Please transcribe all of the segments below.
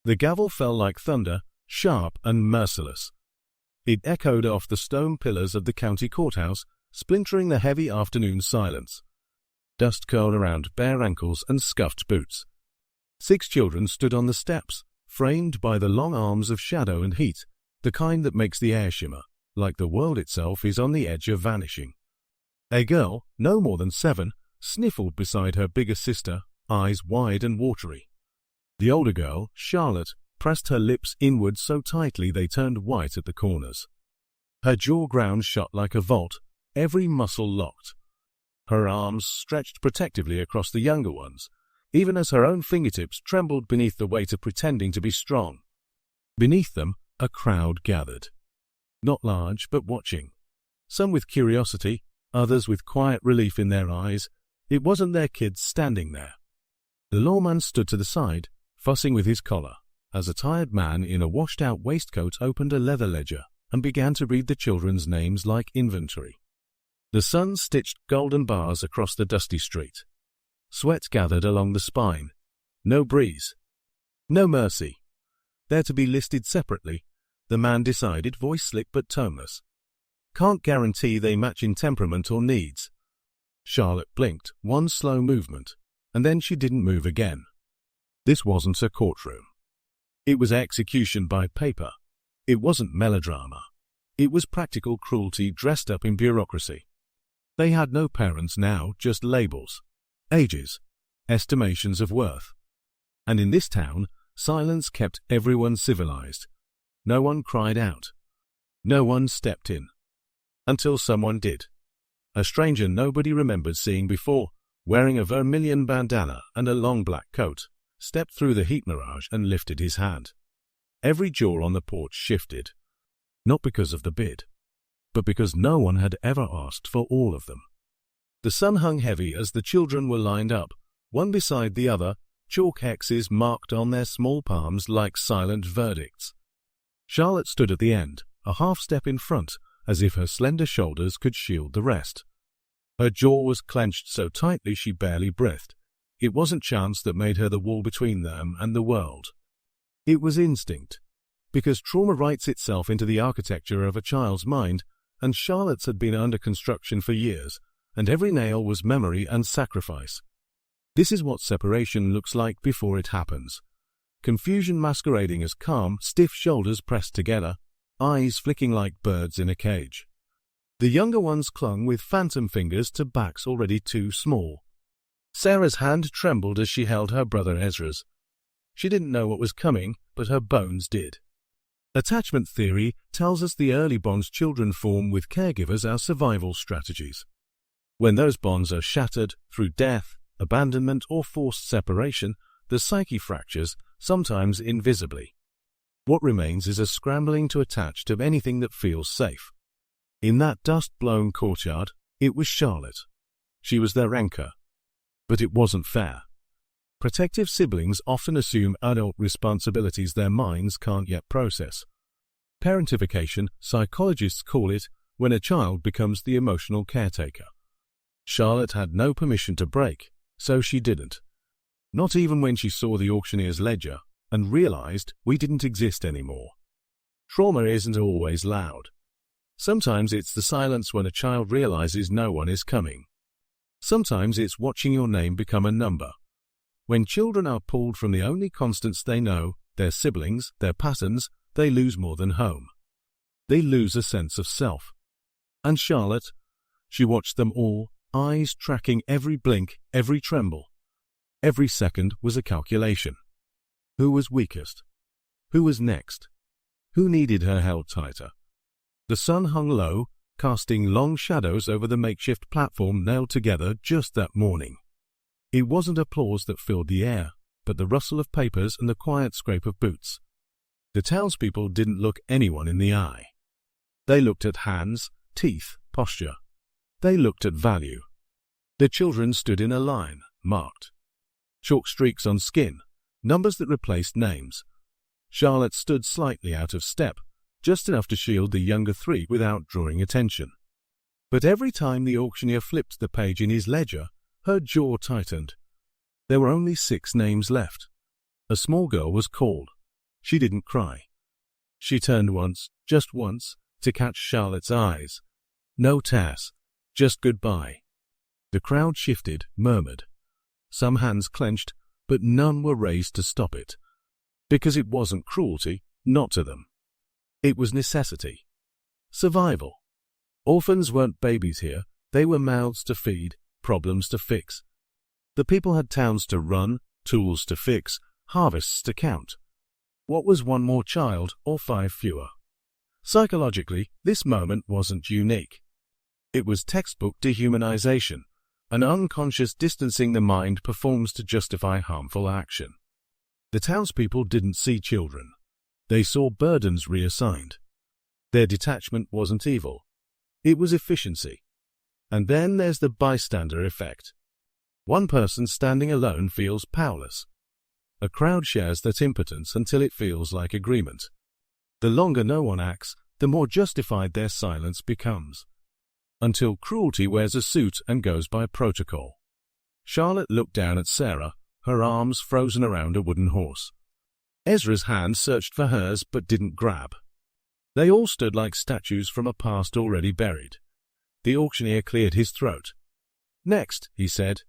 The gavel fell like thunder, sharp and merciless. It echoed off the stone pillars of the county courthouse, splintering the heavy afternoon silence. Dust curled around bare ankles and scuffed boots. 6 children stood on the steps, framed by the long arms of shadow and heat, the kind that makes the air shimmer, like the world itself is on the edge of vanishing. A girl, no more than 7, sniffled beside her bigger sister, eyes wide and watery. The older girl, Charlotte, pressed her lips inward so tightly they turned white at the corners. Her jaw ground shut like a vault, every muscle locked. Her arms stretched protectively across the younger ones, even as her own fingertips trembled beneath the weight of pretending to be strong. Beneath them, a crowd gathered. Not large, but watching. Some with curiosity, others with quiet relief in their eyes. It wasn't their kids standing there. The lawman stood to the side, fussing with his collar, as a tired man in a washed-out waistcoat opened a leather ledger and began to read the children's names like inventory. The sun stitched golden bars across the dusty street. Sweat gathered along the spine. No breeze. No mercy. They're to be listed separately, the man decided, voice slick but toneless. Can't guarantee they match in temperament or needs. Charlotte blinked, one slow movement, and then she didn't move again. This wasn't a courtroom. It was execution by paper. It wasn't melodrama. It was practical cruelty dressed up in bureaucracy. They had no parents now, just labels, ages, estimations of worth. And in this town, silence kept everyone civilized. No one cried out. No one stepped in. Until someone did. A stranger nobody remembered seeing before, wearing a vermilion bandana and a long black coat, stepped through the heat mirage and lifted his hand. Every jaw on the porch shifted. Not because of the bid, but because no one had ever asked for all of them. The sun hung heavy as the children were lined up, one beside the other, chalk hexes marked on their small palms like silent verdicts. Charlotte stood at the end, a half step in front, as if her slender shoulders could shield the rest. Her jaw was clenched so tightly she barely breathed. It wasn't chance that made her the wall between them and the world. It was instinct, because trauma writes itself into the architecture of a child's mind, and Charlotte's had been under construction for years, and every nail was memory and sacrifice. This is what separation looks like before it happens. Confusion masquerading as calm, stiff shoulders pressed together, eyes flicking like birds in a cage. The younger ones clung with phantom fingers to backs already too small. Sarah's hand trembled as she held her brother Ezra's. She didn't know what was coming, but her bones did. Attachment theory tells us the early bonds children form with caregivers are survival strategies. When those bonds are shattered through death, abandonment, or forced separation, the psyche fractures, sometimes invisibly. What remains is a scrambling to attach to anything that feels safe. In that dust-blown courtyard, it was Charlotte. She was their anchor. But it wasn't fair. Protective siblings often assume adult responsibilities their minds can't yet process. Parentification, psychologists call it, when a child becomes the emotional caretaker. Charlotte had no permission to break, so she didn't. Not even when she saw the auctioneer's ledger and realized we didn't exist anymore. Trauma isn't always loud. Sometimes it's the silence when a child realizes no one is coming. Sometimes it's watching your name become a number. When children are pulled from the only constants they know, their siblings, their patterns, they lose more than home. They lose a sense of self. And Charlotte, she watched them all, eyes tracking every blink, every tremble. Every second was a calculation. Who was weakest? Who was next? Who needed her held tighter? The sun hung low, casting long shadows over the makeshift platform nailed together just that morning. It wasn't applause that filled the air, but the rustle of papers and the quiet scrape of boots. The townspeople didn't look anyone in the eye. They looked at hands, teeth, posture. They looked at value. The children stood in a line, marked. Chalk streaks on skin, numbers that replaced names. Charlotte stood slightly out of step, just enough to shield the younger 3 without drawing attention. But every time the auctioneer flipped the page in his ledger, her jaw tightened. There were only 6 names left. A small girl was called. She didn't cry. She turned once, just once, to catch Charlotte's eyes. No tears, just goodbye. The crowd shifted, murmured. Some hands clenched, but none were raised to stop it. Because it wasn't cruelty, not to them. It was necessity. Survival. Orphans weren't babies here, they were mouths to feed, problems to fix. The people had towns to run, tools to fix, harvests to count. What was one more child or 5 fewer? Psychologically, this moment wasn't unique. It was textbook dehumanization, an unconscious distancing the mind performs to justify harmful action. The townspeople didn't see children. They saw burdens reassigned. Their detachment wasn't evil. It was efficiency. And then there's the bystander effect. One person standing alone feels powerless. A crowd shares that impotence until it feels like agreement. The longer no one acts, the more justified their silence becomes. Until cruelty wears a suit and goes by protocol. Charlotte looked down at Sarah, her arms frozen around a wooden horse. Ezra's hand searched for hers but didn't grab. They all stood like statues from a past already buried. The auctioneer cleared his throat. "Next," he said.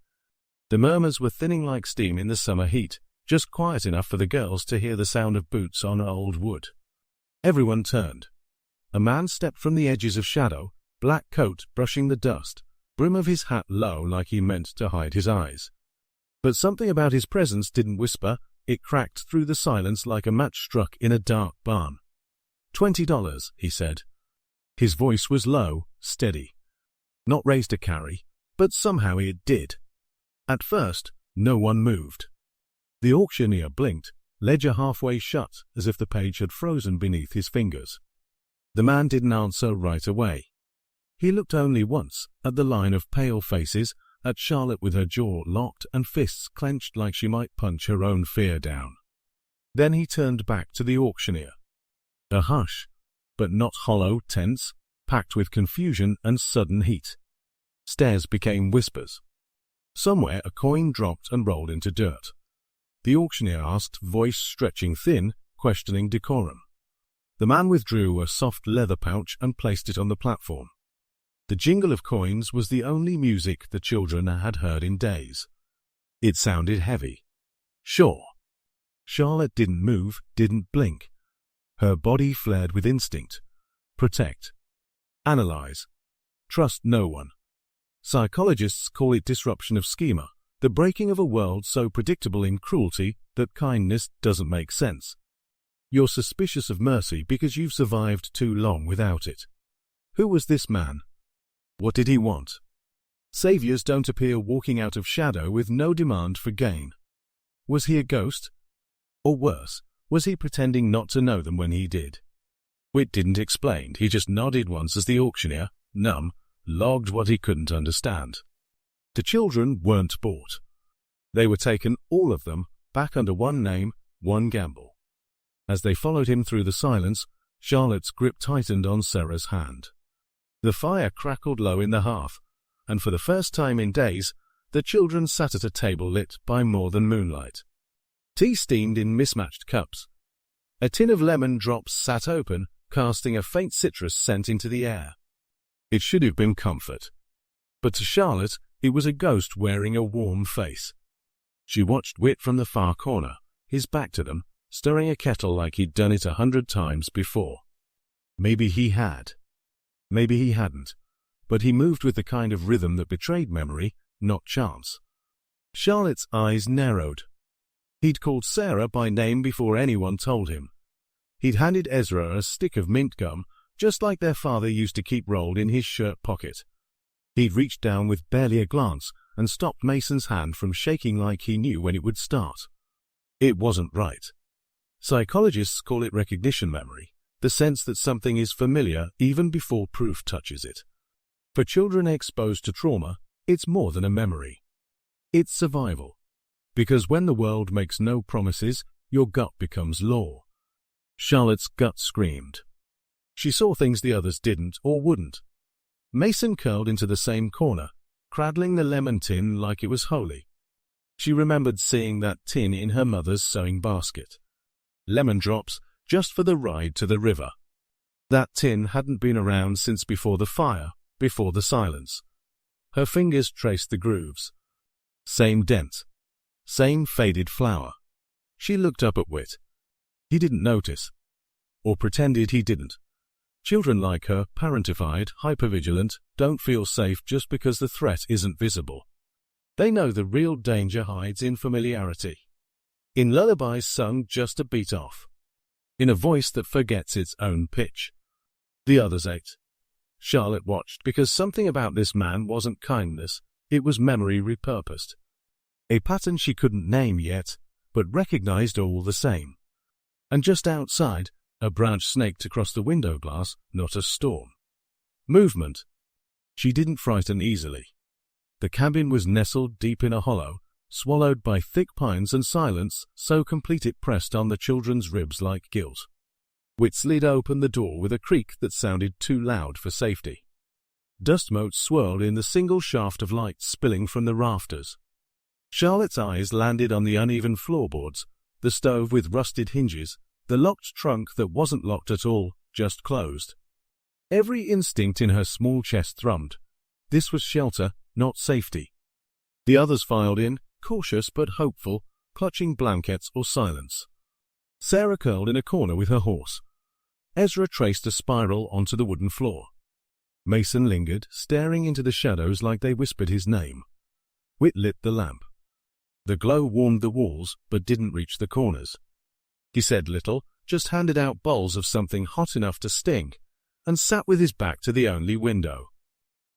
The murmurs were thinning like steam in the summer heat, just quiet enough for the girls to hear the sound of boots on old wood. Everyone turned. A man stepped from the edges of shadow, black coat brushing the dust, brim of his hat low like he meant to hide his eyes. But something about his presence didn't whisper, it cracked through the silence like a match struck in a dark barn. $20, he said. His voice was low, steady. Not raised to carry, but somehow it did. At first, no one moved. The auctioneer blinked, ledger halfway shut as if the page had frozen beneath his fingers. The man didn't answer right away. He looked only once at the line of pale faces, at Charlotte with her jaw locked and fists clenched like she might punch her own fear down. Then he turned back to the auctioneer. A hush, but not hollow, tense, packed with confusion and sudden heat. Stares became whispers. Somewhere a coin dropped and rolled into dirt. The auctioneer asked, voice stretching thin, questioning decorum. The man withdrew a soft leather pouch and placed it on the platform. The jingle of coins was the only music the children had heard in days. It sounded heavy. Sure. Charlotte didn't move, didn't blink. Her body flared with instinct. Protect. Analyze. Trust no one. Psychologists call it disruption of schema, the breaking of a world so predictable in cruelty that kindness doesn't make sense. You're suspicious of mercy because you've survived too long without it. Who was this man? What did he want? Saviors don't appear walking out of shadow with no demand for gain. Was he a ghost? Or worse, was he pretending not to know them when he did? Whit didn't explain, he just nodded once as the auctioneer, numb, logged what he couldn't understand. The children weren't bought. They were taken, all of them, back under one name, one gamble. As they followed him through the silence, Charlotte's grip tightened on Sarah's hand. The fire crackled low in the hearth, and for the first time in days, the children sat at a table lit by more than moonlight. Tea steamed in mismatched cups. A tin of lemon drops sat open, casting a faint citrus scent into the air. It should have been comfort. But to Charlotte, it was a ghost wearing a warm face. She watched Whit from the far corner, his back to them, stirring a kettle like he'd done it 100 times before. Maybe he had. Maybe he hadn't. But he moved with the kind of rhythm that betrayed memory, not chance. Charlotte's eyes narrowed. He'd called Sarah by name before anyone told him. He'd handed Ezra a stick of mint gum, just like their father used to keep rolled in his shirt pocket. He'd reached down with barely a glance and stopped Mason's hand from shaking like he knew when it would start. It wasn't right. Psychologists call it recognition memory, the sense that something is familiar even before proof touches it. For children exposed to trauma, it's more than a memory. It's survival. Because when the world makes no promises, your gut becomes law. Charlotte's gut screamed. She saw things the others didn't or wouldn't. Mason curled into the same corner, cradling the lemon tin like it was holy. She remembered seeing that tin in her mother's sewing basket. lemon drops, just for the ride to the river. That tin hadn't been around since before the fire, before the silence. Her fingers traced the grooves. Same dent. Same faded flower. She looked up at Whit. He didn't notice. Or pretended he didn't. Children like her, parentified, hypervigilant, don't feel safe just because the threat isn't visible. They know the real danger hides in familiarity. In lullabies sung just a beat off. In a voice that forgets its own pitch. The others ate. Charlotte watched because something about this man wasn't kindness, it was memory repurposed. A pattern she couldn't name yet, but recognized all the same. And just outside, a branch snaked across the window glass, not a storm. Movement. She didn't frighten easily. The cabin was nestled deep in a hollow, swallowed by thick pines and silence so complete it pressed on the children's ribs like guilt. Whit slid open the door with a creak that sounded too loud for safety. Dust motes swirled in the single shaft of light spilling from the rafters. Charlotte's eyes landed on the uneven floorboards, the stove with rusted hinges, the locked trunk that wasn't locked at all, just closed. Every instinct in her small chest thrummed. This was shelter, not safety. The others filed in, cautious but hopeful, clutching blankets or silence. Sarah curled in a corner with her horse. Ezra traced a spiral onto the wooden floor. Mason lingered, staring into the shadows like they whispered his name. Whit lit the lamp. The glow warmed the walls, but didn't reach the corners. He said little, just handed out bowls of something hot enough to sting, and sat with his back to the only window.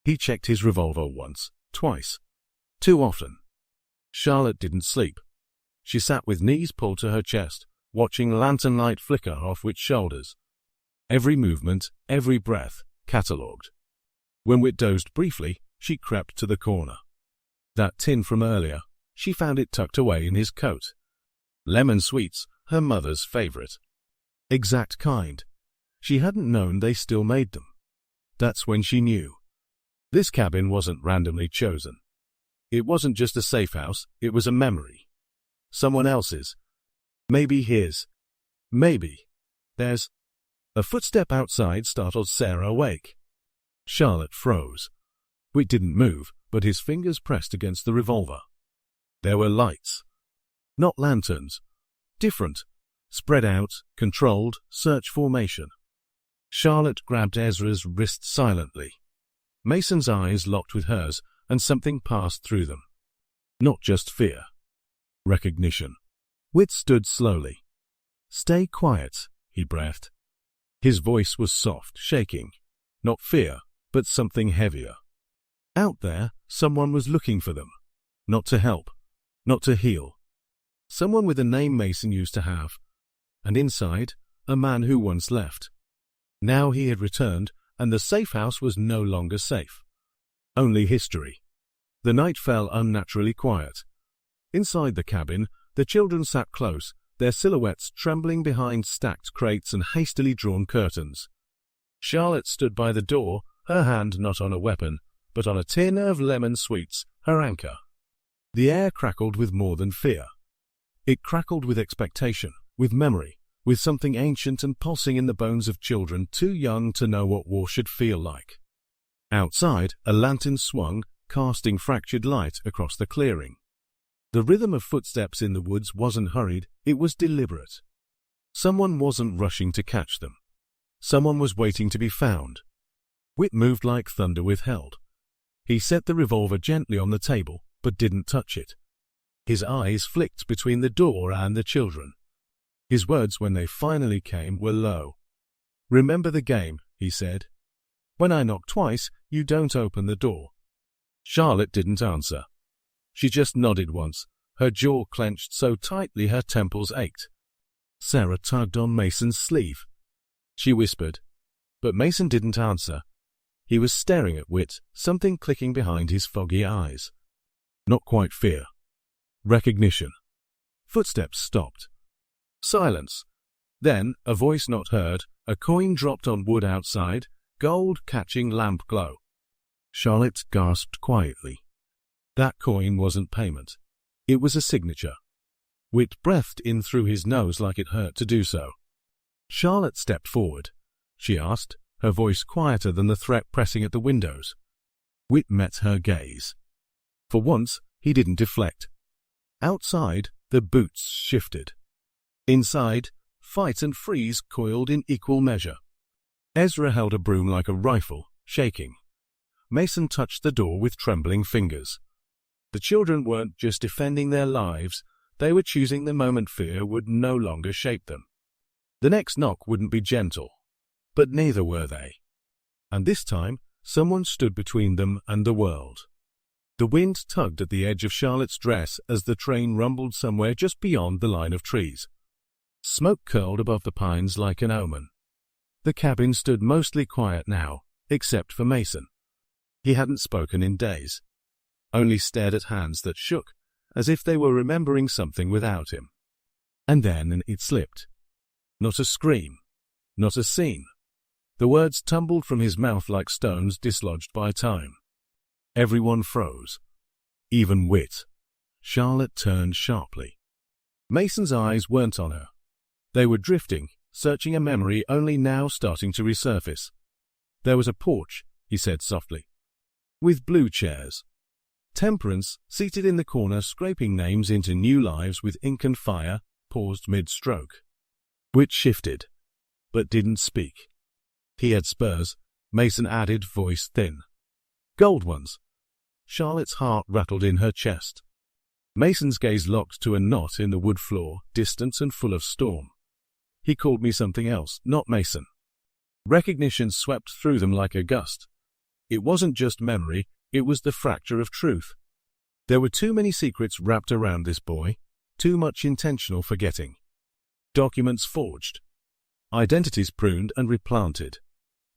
He checked his revolver once, twice. Too often. Charlotte didn't sleep. She sat with knees pulled to her chest, watching lantern light flicker off Whit's shoulders. Every movement, every breath, catalogued. When Whit dozed briefly, she crept to the corner. That tin from earlier, she found it tucked away in his coat. Lemon sweets, her mother's favorite. Exact kind. She hadn't known they still made them. That's when she knew. This cabin wasn't randomly chosen. It wasn't just a safe house, it was a memory. Someone else's. Maybe his. Maybe. There's... A footstep outside startled Sarah awake. Charlotte froze. Whit didn't move, but his fingers pressed against the revolver. There were lights. Not lanterns. Different. Spread out, controlled, search formation. Charlotte grabbed Ezra's wrist silently. Mason's eyes locked with hers, and something passed through them. Not just fear. Recognition. Whit stood slowly. "Stay quiet," he breathed. His voice was soft, shaking. Not fear, but something heavier. Out there, someone was looking for them. Not to help. Not to heal. Someone with a name Mason used to have. And inside, a man who once left. Now he had returned, and the safe house was no longer safe. Only history. The night fell unnaturally quiet. Inside the cabin, the children sat close, their silhouettes trembling behind stacked crates and hastily drawn curtains. Charlotte stood by the door, her hand not on a weapon, but on a tin of lemon sweets, her anchor. The air crackled with more than fear. It crackled with expectation, with memory, with something ancient and pulsing in the bones of children too young to know what war should feel like. Outside, a lantern swung, casting fractured light across the clearing. The rhythm of footsteps in the woods wasn't hurried, it was deliberate. Someone wasn't rushing to catch them. Someone was waiting to be found. Whit moved like thunder withheld. He set the revolver gently on the table, but didn't touch it. His eyes flicked between the door and the children. His words, when they finally came, were low. "Remember the game," he said. "When I knock twice, you don't open the door." Charlotte didn't answer. She just nodded once, her jaw clenched so tightly her temples ached. Sarah tugged on Mason's sleeve. She whispered, but Mason didn't answer. He was staring at Whit, something clicking behind his foggy eyes. Not quite fear. Recognition. Footsteps stopped. Silence. Then, a voice not heard, a coin dropped on wood outside, gold catching lamp glow. Charlotte gasped quietly. That coin wasn't payment. It was a signature. Whit breathed in through his nose like it hurt to do so. Charlotte stepped forward. She asked, her voice quieter than the threat pressing at the windows. Whit met her gaze. For once, he didn't deflect. Outside, the boots shifted. Inside, fight and freeze coiled in equal measure. Ezra held a broom like a rifle, shaking. Mason touched the door with trembling fingers. The children weren't just defending their lives, they were choosing the moment fear would no longer shape them. The next knock wouldn't be gentle, but neither were they. And this time, someone stood between them and the world. The wind tugged at the edge of Charlotte's dress as the train rumbled somewhere just beyond the line of trees. Smoke curled above the pines like an omen. The cabin stood mostly quiet now, except for Mason. He hadn't spoken in days, only stared at hands that shook, as if they were remembering something without him. And then it slipped. Not a scream, not a scene. The words tumbled from his mouth like stones dislodged by time. Everyone froze. Even Whit. Charlotte turned sharply. Mason's eyes weren't on her. They were drifting, searching a memory only now starting to resurface. There was a porch, he said softly, with blue chairs. Temperance, seated in the corner scraping names into new lives with ink and fire, paused mid-stroke. Whit shifted, but didn't speak. He had spurs, Mason added, voice thin. Gold ones. Charlotte's heart rattled in her chest. Mason's gaze locked to a knot in the wood floor, distant and full of storm. He called me something else, not Mason. Recognition swept through them like a gust. It wasn't just memory, it was the fracture of truth. There were too many secrets wrapped around this boy, too much intentional forgetting. Documents forged. Identities pruned and replanted.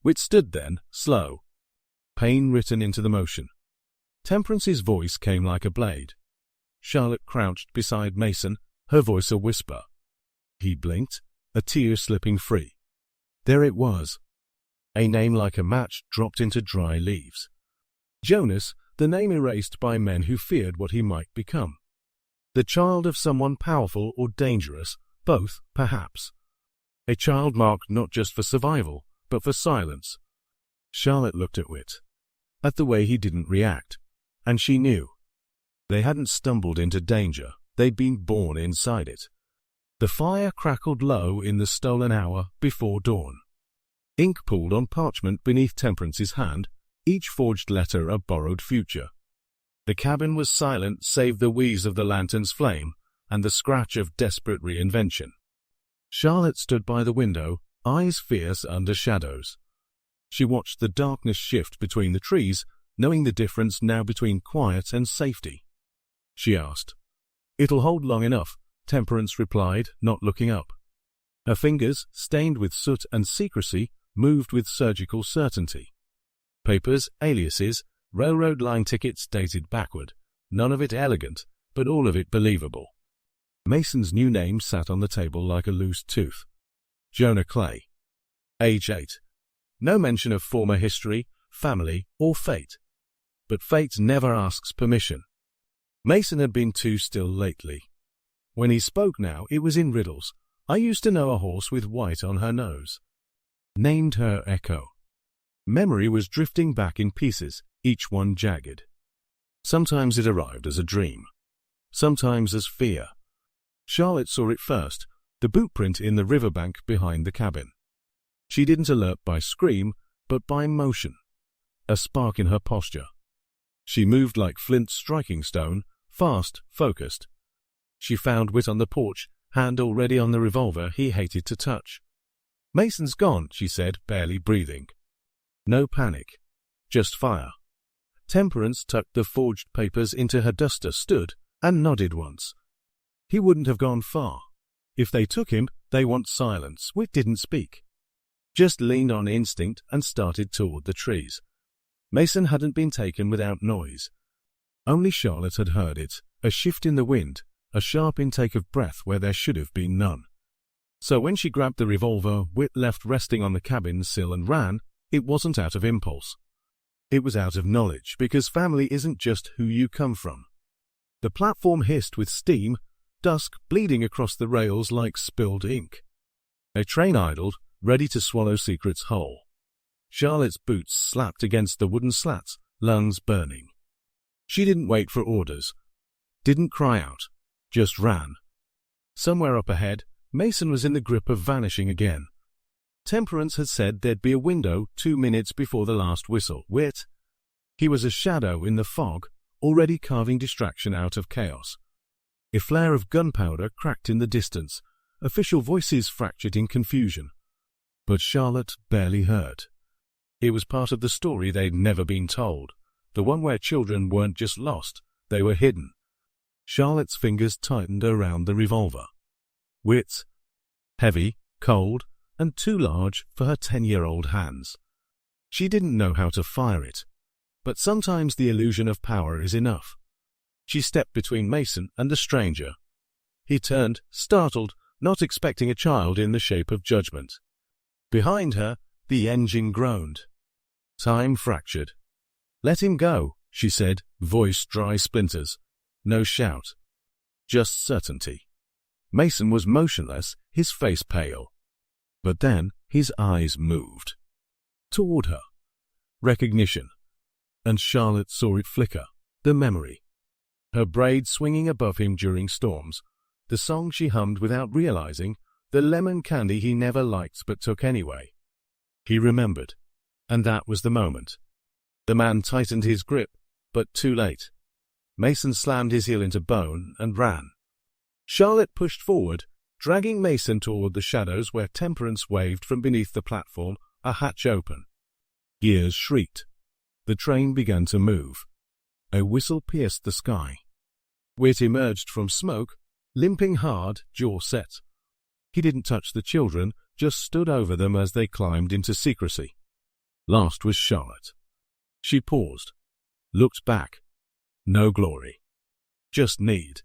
Whit stood then, slow. Pain written into the motion. Temperance's voice came like a blade. Charlotte crouched beside Mason, her voice a whisper. He blinked, a tear slipping free. There it was. A name like a match dropped into dry leaves. Jonas, the name erased by men who feared what he might become. The child of someone powerful or dangerous, both, perhaps. A child marked not just for survival, but for silence. Charlotte looked at Whit, at the way he didn't react, and she knew. They hadn't stumbled into danger, they'd been born inside it. The fire crackled low in the stolen hour before dawn. Ink pooled on parchment beneath Temperance's hand, each forged letter a borrowed future. The cabin was silent save the wheeze of the lantern's flame and the scratch of desperate reinvention. Charlotte stood by the window, eyes fierce under shadows. She watched the darkness shift between the trees, knowing the difference now between quiet and safety. She asked. It'll hold long enough, Temperance replied, not looking up. Her fingers, stained with soot and secrecy, moved with surgical certainty. Papers, aliases, railroad line tickets dated backward, none of it elegant, but all of it believable. Mason's new name sat on the table like a loose tooth. Jonah Clay. Age 8. No mention of former history, family, or fate. But fate never asks permission. Mason had been too still lately. When he spoke now, it was in riddles. I used to know a horse with white on her nose. Named her Echo. Memory was drifting back in pieces, each one jagged. Sometimes it arrived as a dream. Sometimes as fear. Charlotte saw it first, the boot print in the riverbank behind the cabin. She didn't alert by scream, but by motion. A spark in her posture. She moved like flint striking stone, fast, focused. She found Whit on the porch, hand already on the revolver he hated to touch. Mason's gone, she said, barely breathing. No panic. Just fire. Temperance tucked the forged papers into her duster, stood, and nodded once. He wouldn't have gone far. If they took him, they want silence. Whit didn't speak. Just leaned on instinct and started toward the trees. Mason hadn't been taken without noise. Only Charlotte had heard it, a shift in the wind, a sharp intake of breath where there should have been none. So when she grabbed the revolver Whit left resting on the cabin sill and ran, it wasn't out of impulse. It was out of knowledge, because family isn't just who you come from. The platform hissed with steam, dusk bleeding across the rails like spilled ink. A train idled, ready to swallow secrets whole. Charlotte's boots slapped against the wooden slats, lungs burning. She didn't wait for orders, didn't cry out, just ran. Somewhere up ahead, Mason was in the grip of vanishing again. Temperance had said there'd be a window 2 minutes before the last whistle. Wit. He was a shadow in the fog, already carving distraction out of chaos. A flare of gunpowder cracked in the distance, official voices fractured in confusion. But Charlotte barely heard. It was part of the story they'd never been told, the one where children weren't just lost, they were hidden. Charlotte's fingers tightened around the revolver. Wit. Heavy, cold, and too large for her 10-year-old hands. She didn't know how to fire it, but sometimes the illusion of power is enough. She stepped between Mason and the stranger. He turned, startled, not expecting a child in the shape of judgment. Behind her, the engine groaned. Time fractured. "Let him go," she said, voice dry splinters. No shout. Just certainty. Mason was motionless, his face pale. But then his eyes moved. Toward her. Recognition. And Charlotte saw it flicker, the memory. Her braid swinging above him during storms, the song she hummed without realizing, the lemon candy he never liked but took anyway. He remembered, and that was the moment. The man tightened his grip, but too late. Mason slammed his heel into bone and ran. Charlotte pushed forward, dragging Mason toward the shadows where Temperance waved from beneath the platform, a hatch open. Gears shrieked. The train began to move. A whistle pierced the sky. Wit emerged from smoke, limping hard, jaw set. He didn't touch the children, just stood over them as they climbed into secrecy. Last was Charlotte. She paused, looked back. No glory. Just need.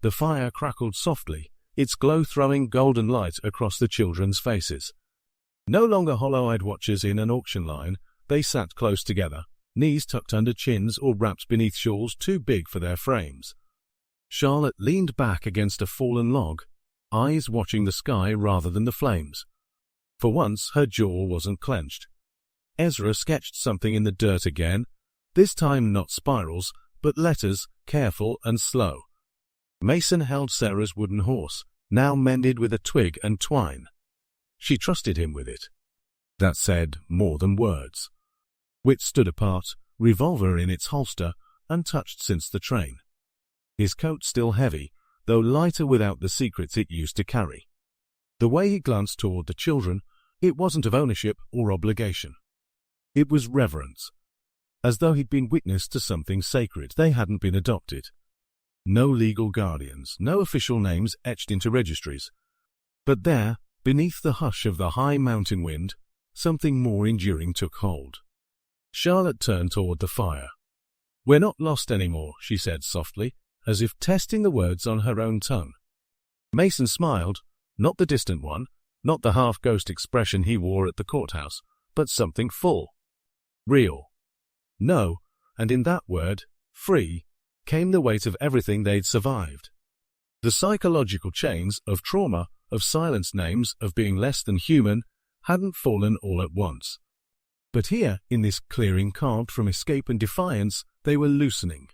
The fire crackled softly, its glow throwing golden light across the children's faces. No longer hollow-eyed watchers in an auction line, they sat close together, knees tucked under chins or wrapped beneath shawls too big for their frames. Charlotte leaned back against a fallen log, eyes watching the sky rather than the flames. For once her jaw wasn't clenched. Ezra sketched something in the dirt again, this time not spirals, but letters, careful and slow. Mason held Sarah's wooden horse, now mended with a twig and twine. She trusted him with it. That said more than words. Wit stood apart, revolver in its holster, untouched since the train. His coat still heavy, though lighter without the secrets it used to carry. The way he glanced toward the children, it wasn't of ownership or obligation. It was reverence, as though he'd been witness to something sacred. They hadn't been adopted. No legal guardians, no official names etched into registries. But there, beneath the hush of the high mountain wind, something more enduring took hold. Charlotte turned toward the fire. "We're not lost anymore," she said softly, as if testing the words on her own tongue. Mason smiled, not the distant one, not the half-ghost expression he wore at the courthouse, but something full. Real. No, and in that word, free, came the weight of everything they'd survived. The psychological chains of trauma, of silenced names, of being less than human, hadn't fallen all at once. But here, in this clearing carved from escape and defiance, they were loosening.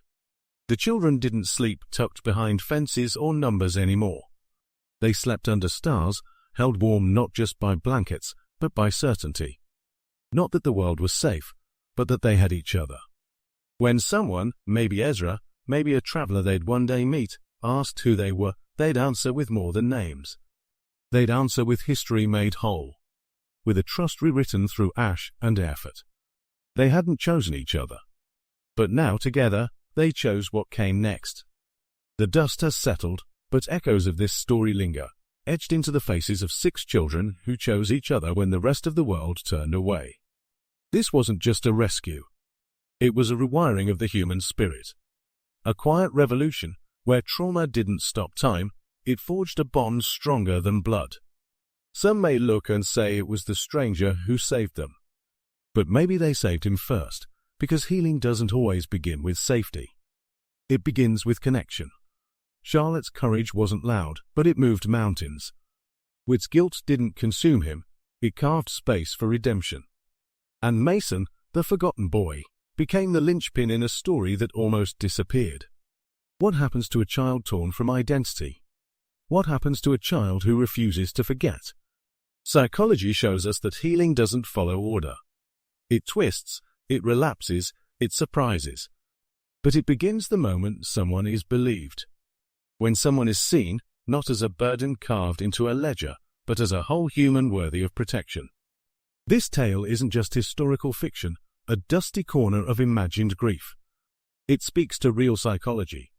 The children didn't sleep tucked behind fences or numbers anymore. They slept under stars, held warm not just by blankets, but by certainty. Not that the world was safe, but that they had each other. When someone, maybe Ezra, maybe a traveler they'd one day meet, asked who they were, they'd answer with more than names. They'd answer with history made whole, with a trust rewritten through ash and effort. They hadn't chosen each other. But now, together, they chose what came next. The dust has settled, but echoes of this story linger, etched into the faces of 6 children who chose each other when the rest of the world turned away. This wasn't just a rescue. It was a rewiring of the human spirit. A quiet revolution where trauma didn't stop time, it forged a bond stronger than blood. Some may look and say it was the stranger who saved them. But maybe they saved him first, because healing doesn't always begin with safety. It begins with connection. Charlotte's courage wasn't loud, but it moved mountains. Whit's guilt didn't consume him, it carved space for redemption. And Mason, the forgotten boy, became the linchpin in a story that almost disappeared. What happens to a child torn from identity? What happens to a child who refuses to forget? Psychology shows us that healing doesn't follow order. It twists, it relapses, it surprises. But it begins the moment someone is believed. When someone is seen, not as a burden carved into a ledger, but as a whole human worthy of protection. This tale isn't just historical fiction, a dusty corner of imagined grief. It speaks to real psychology.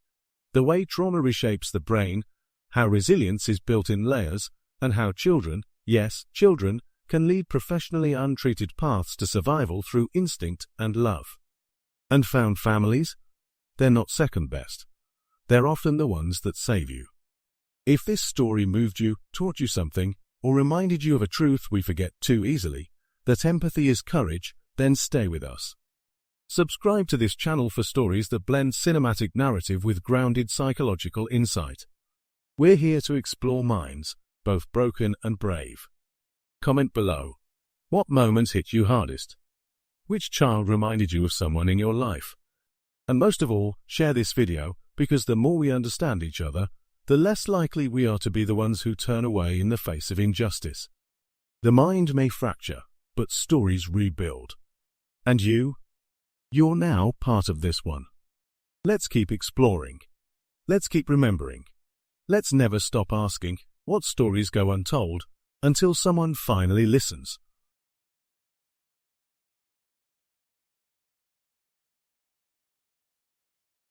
The way trauma reshapes the brain, how resilience is built in layers, and how children, yes, children, can lead professionally untreated paths to survival through instinct and love. And found families? They're not second best. They're often the ones that save you. If this story moved you, taught you something, or reminded you of a truth we forget too easily, that empathy is courage, then stay with us. Subscribe to this channel for stories that blend cinematic narrative with grounded psychological insight. We're here to explore minds, both broken and brave. Comment below. What moment hit you hardest? Which child reminded you of someone in your life? And most of all, share this video, because the more we understand each other, the less likely we are to be the ones who turn away in the face of injustice. The mind may fracture, but stories rebuild. And you? You're now part of this one. Let's keep exploring. Let's keep remembering. Let's never stop asking, what stories go untold, until someone finally listens.